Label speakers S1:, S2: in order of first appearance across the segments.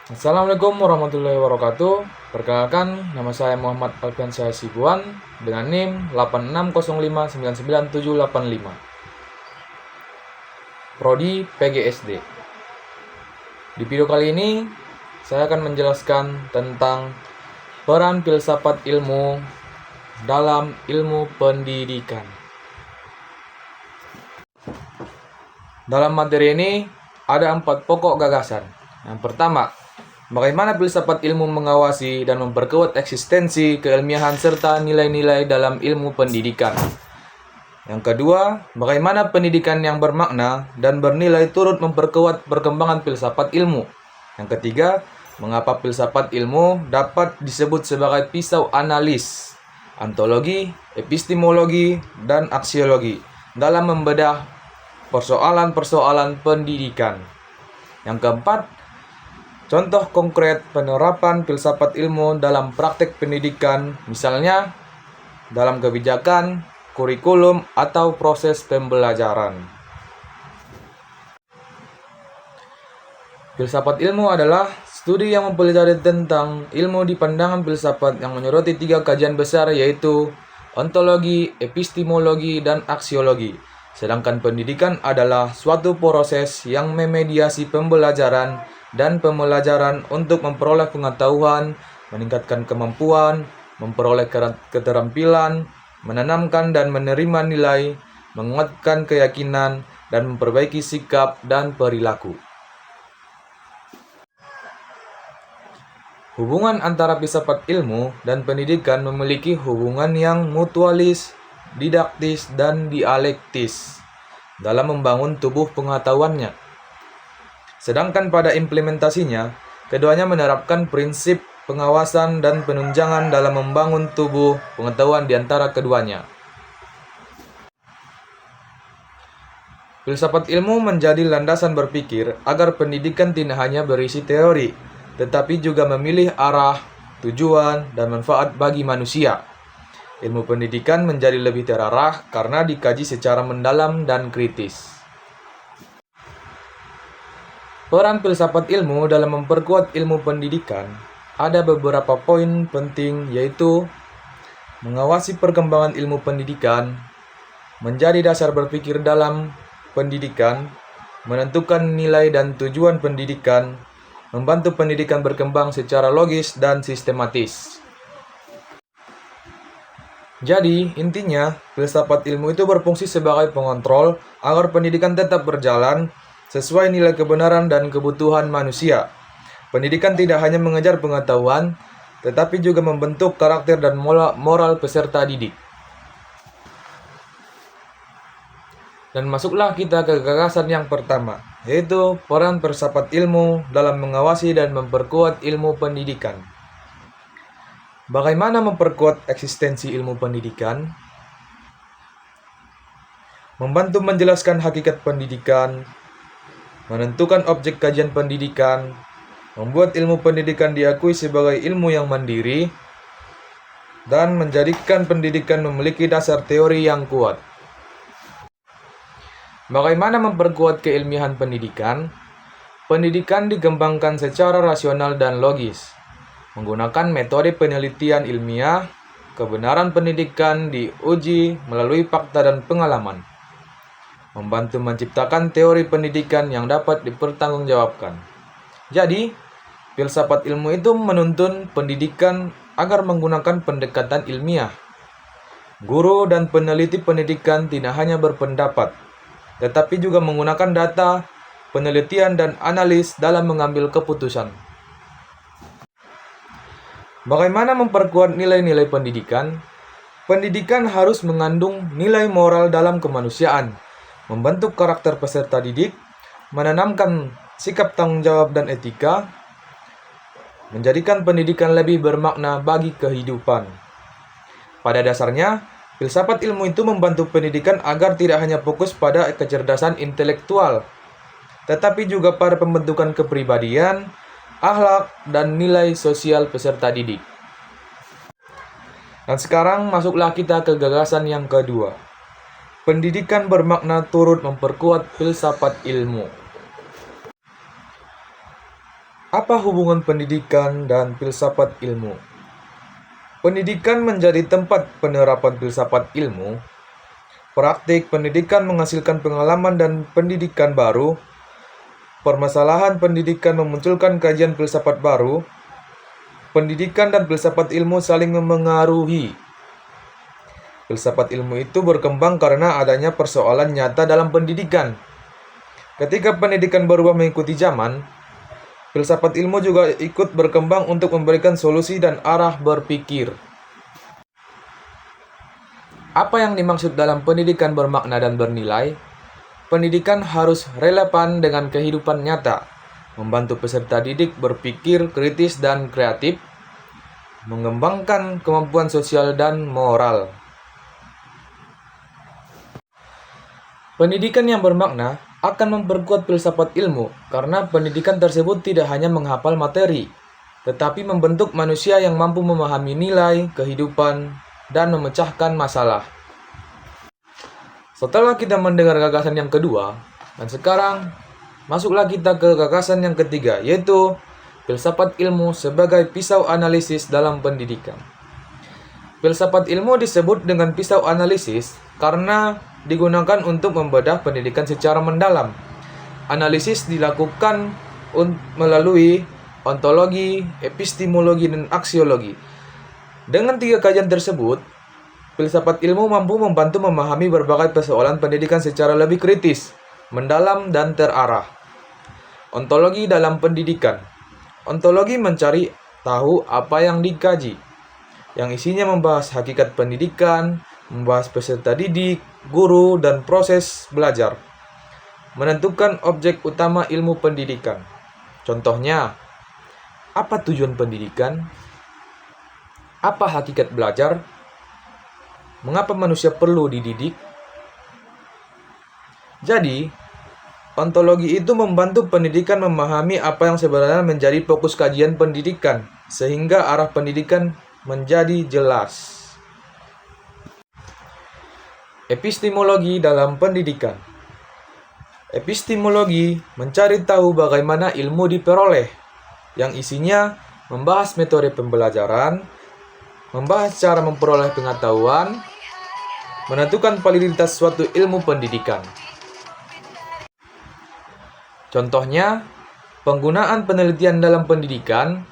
S1: Assalamualaikum warahmatullahi wabarakatuh. Perkenalkan, nama saya Muhammad Alfiansyah Sibuan dengan NIM 8605999785. Prodi PGSD. Di video kali ini, saya akan menjelaskan tentang peran filsafat ilmu dalam ilmu pendidikan. Dalam materi ini, ada 4 pokok gagasan. Yang pertama, bagaimana filsafat ilmu mengawasi dan memperkuat eksistensi keilmiahan serta nilai-nilai dalam ilmu pendidikan. Yang kedua, bagaimana pendidikan yang bermakna dan bernilai turut memperkuat perkembangan filsafat ilmu. Yang ketiga, mengapa filsafat ilmu dapat disebut sebagai pisau analis, ontologi, epistemologi, dan aksiologi dalam membedah persoalan-persoalan pendidikan. Yang keempat, contoh konkret penerapan filsafat ilmu dalam praktek pendidikan, misalnya dalam kebijakan, kurikulum, atau proses pembelajaran. Filsafat ilmu adalah studi yang mempelajari tentang ilmu di pandangan filsafat yang menyoroti 3 kajian besar, yaitu ontologi, epistemologi, dan aksiologi. Sedangkan pendidikan adalah suatu proses yang memediasi pembelajaran dan pembelajaran untuk memperoleh pengetahuan, meningkatkan kemampuan, memperoleh keterampilan, menanamkan dan menerima nilai, menguatkan keyakinan, dan memperbaiki sikap dan perilaku. Hubungan antara filsafat ilmu dan pendidikan memiliki hubungan yang mutualis, didaktis, dan dialektis dalam membangun tubuh pengetahuannya. Sedangkan pada implementasinya, keduanya menerapkan prinsip pengawasan dan penunjangan dalam membangun tubuh pengetahuan di antara keduanya. Filsafat ilmu menjadi landasan berpikir agar pendidikan tidak hanya berisi teori, tetapi juga memilih arah, tujuan, dan manfaat bagi manusia. Ilmu pendidikan menjadi lebih terarah karena dikaji secara mendalam dan kritis. Peran filsafat ilmu dalam memperkuat ilmu pendidikan ada beberapa poin penting, yaitu mengawasi perkembangan ilmu pendidikan, menjadi dasar berpikir dalam pendidikan, menentukan nilai dan tujuan pendidikan, membantu pendidikan berkembang secara logis dan sistematis. Jadi, intinya, filsafat ilmu itu berfungsi sebagai pengontrol agar pendidikan tetap berjalan sesuai nilai kebenaran dan kebutuhan manusia. Pendidikan tidak hanya mengejar pengetahuan, tetapi juga membentuk karakter dan moral peserta didik. Dan masuklah kita ke gagasan yang pertama, yaitu peran filsafat ilmu dalam mengawasi dan memperkuat ilmu pendidikan. Bagaimana memperkuat eksistensi ilmu pendidikan? Membantu menjelaskan hakikat pendidikan, menentukan objek kajian pendidikan, membuat ilmu pendidikan diakui sebagai ilmu yang mandiri, dan menjadikan pendidikan memiliki dasar teori yang kuat. Bagaimana memperkuat keilmiahan pendidikan? Pendidikan dikembangkan secara rasional dan logis, menggunakan metode penelitian ilmiah. Kebenaran pendidikan diuji melalui fakta dan pengalaman, membantu menciptakan teori pendidikan yang dapat dipertanggungjawabkan. Jadi, filsafat ilmu itu menuntun pendidikan agar menggunakan pendekatan ilmiah. Guru dan peneliti pendidikan tidak hanya berpendapat, tetapi juga menggunakan data, penelitian, dan analis dalam mengambil keputusan. Bagaimana memperkuat nilai-nilai pendidikan? Pendidikan harus mengandung nilai moral dalam kemanusiaan, membentuk karakter peserta didik, menanamkan sikap tanggung jawab dan etika, menjadikan pendidikan lebih bermakna bagi kehidupan. Pada dasarnya, filsafat ilmu itu membantu pendidikan agar tidak hanya fokus pada kecerdasan intelektual, tetapi juga pada pembentukan kepribadian, akhlak, dan nilai sosial peserta didik. Dan sekarang masuklah kita ke gagasan yang kedua. Pendidikan bermakna turut memperkuat filsafat ilmu. Apa hubungan pendidikan dan filsafat ilmu? Pendidikan menjadi tempat penerapan filsafat ilmu. Praktik pendidikan menghasilkan pengalaman dan pendidikan baru. Permasalahan pendidikan memunculkan kajian filsafat baru. Pendidikan dan filsafat ilmu saling memengaruhi. Filsafat ilmu itu berkembang karena adanya persoalan nyata dalam pendidikan. Ketika pendidikan berubah mengikuti zaman, filsafat ilmu juga ikut berkembang untuk memberikan solusi dan arah berpikir. Apa yang dimaksud dalam pendidikan bermakna dan bernilai? Pendidikan harus relevan dengan kehidupan nyata, membantu peserta didik berpikir kritis dan kreatif, mengembangkan kemampuan sosial dan moral. Pendidikan yang bermakna akan memperkuat filsafat ilmu karena pendidikan tersebut tidak hanya menghafal materi, tetapi membentuk manusia yang mampu memahami nilai, kehidupan, dan memecahkan masalah. Setelah kita mendengar gagasan yang kedua, dan sekarang masuklah kita ke gagasan yang ketiga, yaitu filsafat ilmu sebagai pisau analisis dalam pendidikan. Filsafat ilmu disebut dengan pisau analisis karena digunakan untuk membedah pendidikan secara mendalam. Analisis dilakukan melalui ontologi, epistemologi, dan aksiologi. Dengan tiga kajian tersebut, filsafat ilmu mampu membantu memahami berbagai persoalan pendidikan secara lebih kritis, mendalam, dan terarah. Ontologi dalam pendidikan. Ontologi mencari tahu apa yang dikaji, yang isinya membahas hakikat pendidikan, membahas peserta didik, guru, dan proses belajar. Menentukan objek utama ilmu pendidikan. Contohnya, apa tujuan pendidikan? Apa hakikat belajar? Mengapa manusia perlu dididik? Jadi, ontologi itu membantu pendidikan memahami apa yang sebenarnya menjadi fokus kajian pendidikan, sehingga arah pendidikan menjadi jelas. Epistemologi dalam pendidikan. Epistemologi mencari tahu bagaimana ilmu diperoleh, yang isinya membahas metode pembelajaran, membahas cara memperoleh pengetahuan, menentukan validitas suatu ilmu pendidikan. Contohnya, penggunaan penelitian dalam pendidikan,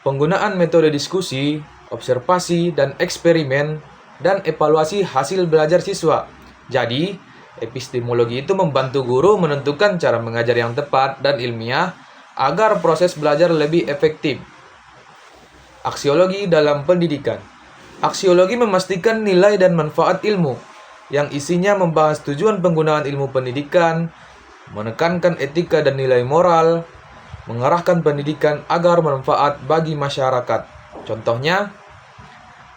S1: penggunaan metode diskusi, observasi, dan eksperimen, dan evaluasi hasil belajar siswa. Jadi, epistemologi itu membantu guru menentukan cara mengajar yang tepat dan ilmiah agar proses belajar lebih efektif. Aksiologi dalam pendidikan. Aksiologi memastikan nilai dan manfaat ilmu, yang isinya membahas tujuan penggunaan ilmu pendidikan, menekankan etika dan nilai moral, mengarahkan pendidikan agar bermanfaat bagi masyarakat. Contohnya,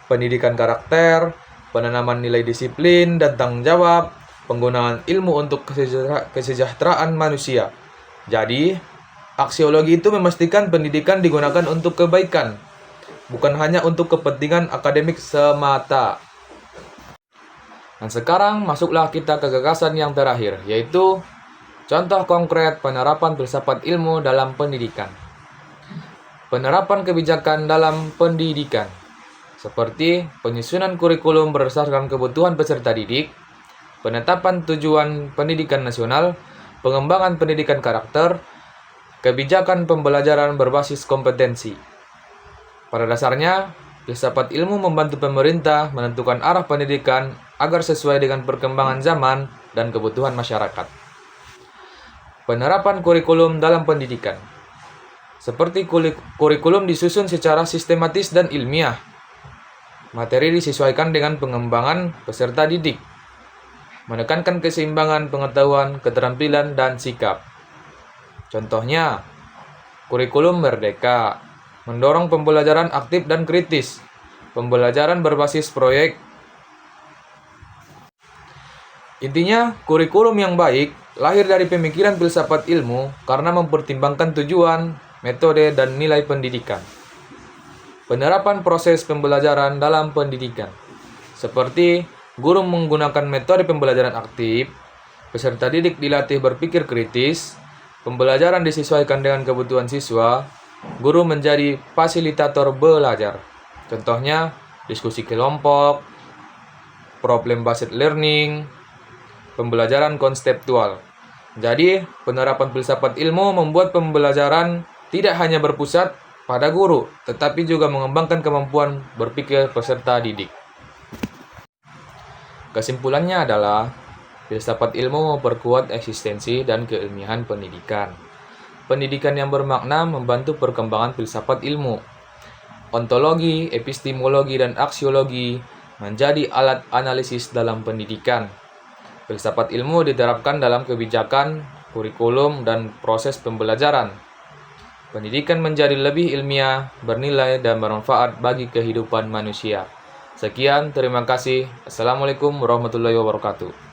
S1: pendidikan karakter, penanaman nilai disiplin dan tanggung jawab, penggunaan ilmu untuk kesejahteraan manusia. Jadi, aksiologi itu memastikan pendidikan digunakan untuk kebaikan, bukan hanya untuk kepentingan akademik semata. Dan sekarang masuklah kita ke gagasan yang terakhir, yaitu contoh konkret penerapan filsafat ilmu dalam pendidikan. Penerapan kebijakan dalam pendidikan, seperti penyusunan kurikulum berdasarkan kebutuhan peserta didik, penetapan tujuan pendidikan nasional, pengembangan pendidikan karakter, kebijakan pembelajaran berbasis kompetensi. Pada dasarnya, filsafat ilmu membantu pemerintah menentukan arah pendidikan agar sesuai dengan perkembangan zaman dan kebutuhan masyarakat. Penerapan kurikulum dalam pendidikan. Seperti kurikulum disusun secara sistematis dan ilmiah. Materi disesuaikan dengan pengembangan peserta didik. Menekankan keseimbangan pengetahuan, keterampilan, dan sikap. Contohnya, kurikulum merdeka, mendorong pembelajaran aktif dan kritis, pembelajaran berbasis proyek. Intinya, kurikulum yang baik lahir dari pemikiran filsafat ilmu karena mempertimbangkan tujuan, metode, dan nilai pendidikan. Penerapan proses pembelajaran dalam pendidikan, seperti guru menggunakan metode pembelajaran aktif, peserta didik dilatih berpikir kritis, Pembelajaran disesuaikan dengan kebutuhan siswa. Guru menjadi fasilitator belajar. Contohnya, diskusi kelompok, problem-based learning, pembelajaran konseptual. Jadi, penerapan filsafat ilmu membuat pembelajaran tidak hanya berpusat pada guru, tetapi juga mengembangkan kemampuan berpikir peserta didik. Kesimpulannya adalah, filsafat ilmu memperkuat eksistensi dan keilmiahan pendidikan. Pendidikan yang bermakna membantu perkembangan filsafat ilmu. Ontologi, epistemologi, dan aksiologi menjadi alat analisis dalam pendidikan. Filsafat ilmu diterapkan dalam kebijakan, kurikulum, dan proses pembelajaran. Pendidikan menjadi lebih ilmiah, bernilai, dan bermanfaat bagi kehidupan manusia. Sekian, terima kasih. Assalamualaikum warahmatullahi wabarakatuh.